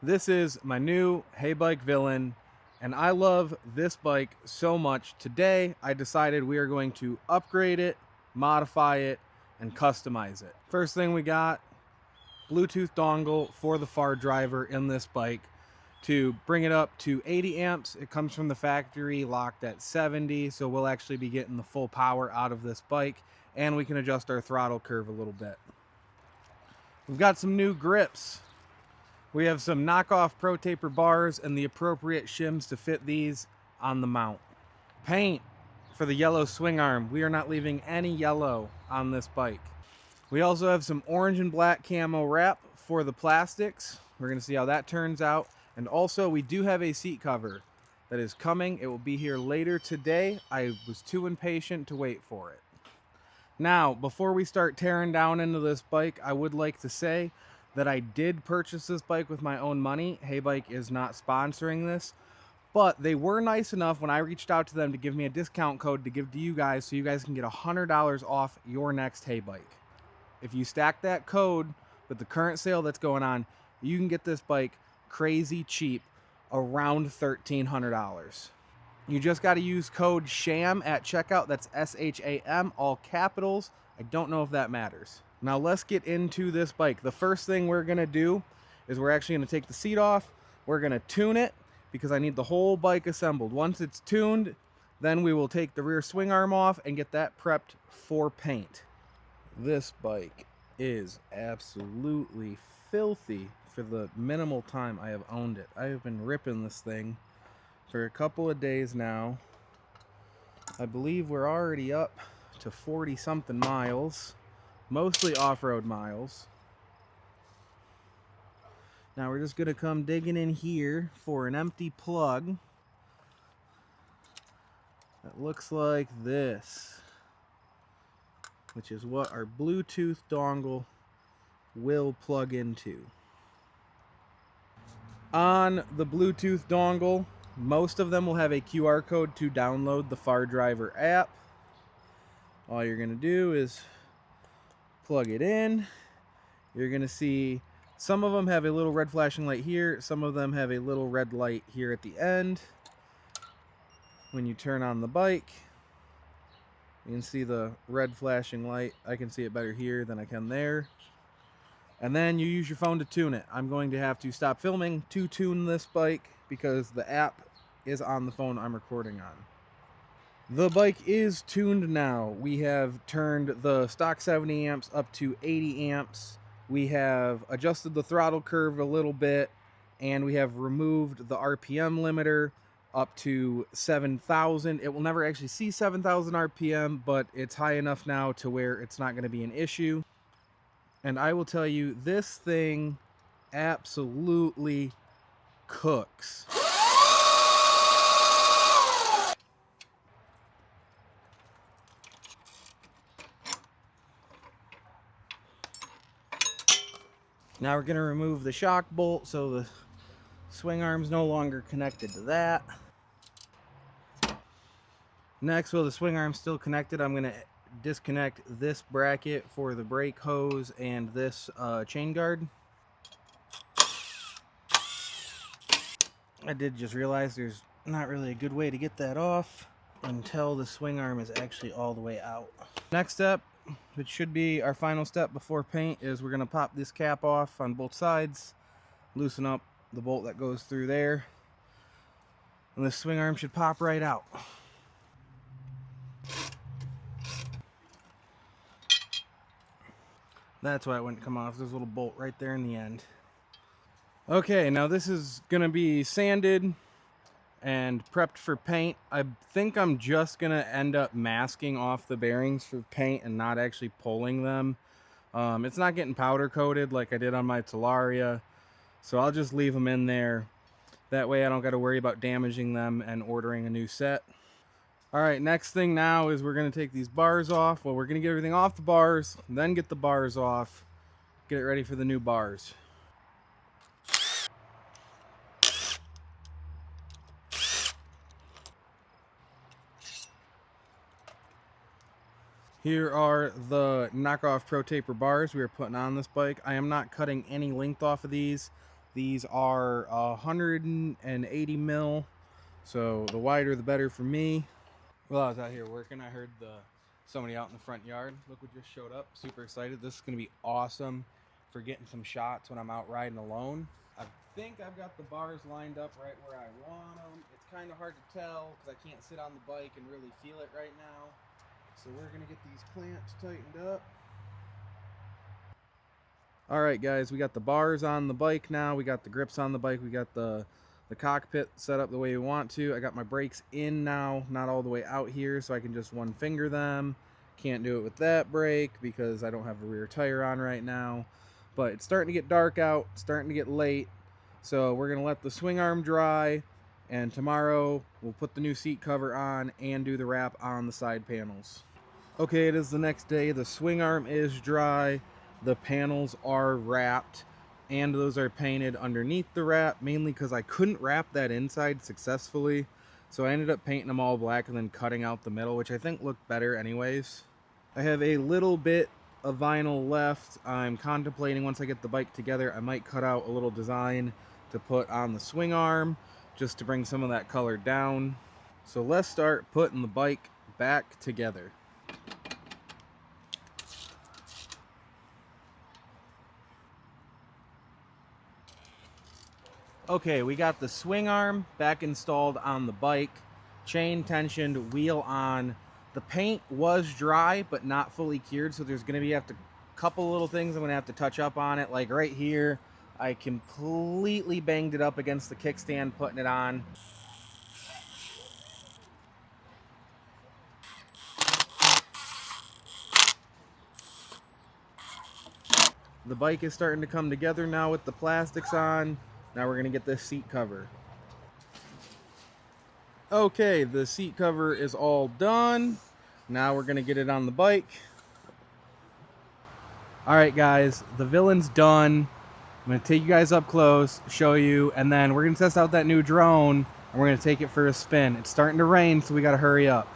This is my new Hey Bike Villain, and I love this bike so much. Today, I decided we are going to upgrade it, modify it, and customize it. First thing we got, Bluetooth dongle for the far driver in this bike to bring it up to 80 amps. It comes from the factory locked at 70, so we'll actually be getting the full power out of this bike, and we can adjust our throttle curve a little bit. We've got some new grips. We have some knockoff Pro Taper bars and the appropriate shims to fit these on the mount. Paint for the yellow swing arm. We are not leaving any yellow on this bike. We also have some orange and black camo wrap for the plastics. We're going to see how that turns out. And also we do have a seat cover that is coming. It will be here later today. I was too impatient to wait for it. Now, before we start tearing down into this bike, I would like to say that I did purchase this bike with my own money. Hey Bike is not sponsoring this, but they were nice enough when I reached out to them to give me a discount code to give to you guys so you guys can get $100 off your next Hey Bike. If you stack that code with the current sale that's going on, you can get this bike crazy cheap, around $1,300. You just got to use code SHAM at checkout. That's SHAM, all capitals. I don't know if that matters. Now let's get into this bike. The first thing we're gonna do is we're actually gonna take the seat off. We're gonna tune it because I need the whole bike assembled. Once it's tuned, then we will take the rear swing arm off and get that prepped for paint. This bike is absolutely filthy for the minimal time I have owned it. I have been ripping this thing for a couple of days now. I believe we're already up to 40 something miles. Mostly off-road miles. Now we're just gonna come digging in here for an empty plug that looks like this, which is what our Bluetooth dongle will plug into. On the Bluetooth dongle, most of them will have a QR code to download the Far Driver app. All you're gonna do is plug it in. You're gonna see some of them have a little red flashing light here, some of them have a little red light here at the end. When you turn on the bike, you can see the red flashing light. I can see it better here than I can there. And then you use your phone to tune it. I'm going to have to stop filming to tune this bike because the app is on the phone I'm recording on. The bike is tuned now. We have turned the stock 70 amps up to 80 amps. We have adjusted the throttle curve a little bit, and we have removed the RPM limiter up to 7,000. It will never actually see 7,000 RPM, but it's high enough now to where it's not going to be an issue. And I will tell you, this thing absolutely cooks. Now we're going to remove the shock bolt so the swing arm's no longer connected to that. Next, while the swing arm's still connected, I'm going to disconnect this bracket for the brake hose and this chain guard. I did just realize there's not really a good way to get that off until the swing arm is actually all the way out. Next step, which should be our final step before paint, is we're going to pop this cap off on both sides, loosen up the bolt that goes through there, and this swing arm should pop right out. That's why it wouldn't come off. There's a little bolt right there in the end. Okay, now this is going to be sanded and prepped for paint. I think I'm just going to end up masking off the bearings for paint and not actually pulling them. It's not getting powder coated like I did on my Talaria, so I'll just leave them in there. That way I don't got to worry about damaging them and ordering a new set. Alright, next thing now is we're going to take these bars off. Well, we're going to get everything off the bars, then get the bars off, get it ready for the new bars. Here are the knockoff Pro Taper bars we are putting on this bike. I am not cutting any length off of these. These are 180 mil, so the wider the better for me. While I was out here working, I heard somebody out in the front yard. Look what just showed up. Super excited. This is going to be awesome for getting some shots when I'm out riding alone. I think I've got the bars lined up right where I want them. It's kind of hard to tell because I can't sit on the bike and really feel it right now. So we're going to get these clamps tightened up. All right, guys, we got the bars on the bike now. We got the grips on the bike. We got the cockpit set up the way we want to. I got my brakes in now, not all the way out here, so I can just one finger them. Can't do it with that brake because I don't have a rear tire on right now. But it's starting to get dark out, starting to get late. So we're gonna let the swing arm dry, and tomorrow we'll put the new seat cover on and do the wrap on the side panels. Okay, it is the next day. The swing arm is dry. The panels are wrapped, and those are painted underneath the wrap, mainly because I couldn't wrap that inside successfully. So I ended up painting them all black and then cutting out the middle, which I think looked better anyways. I have a little bit of vinyl left. I'm contemplating once I get the bike together, I might cut out a little design to put on the swing arm just to bring some of that color down. So let's start putting the bike back together. Okay, we got the swing arm back installed on the bike, chain tensioned, wheel on. The paint was dry but not fully cured, so there's going to be a couple little things I'm going to have to touch up on it. Like right here, I completely banged it up against the kickstand putting it on. The bike is starting to come together now with the plastics on. Now we're going to get this seat cover. Okay, the seat cover is all done. Now we're going to get it on the bike. All right, guys, the villain's done. I'm going to take you guys up close, show you, and then we're going to test out that new drone, and we're going to take it for a spin. It's starting to rain, so we got to hurry up.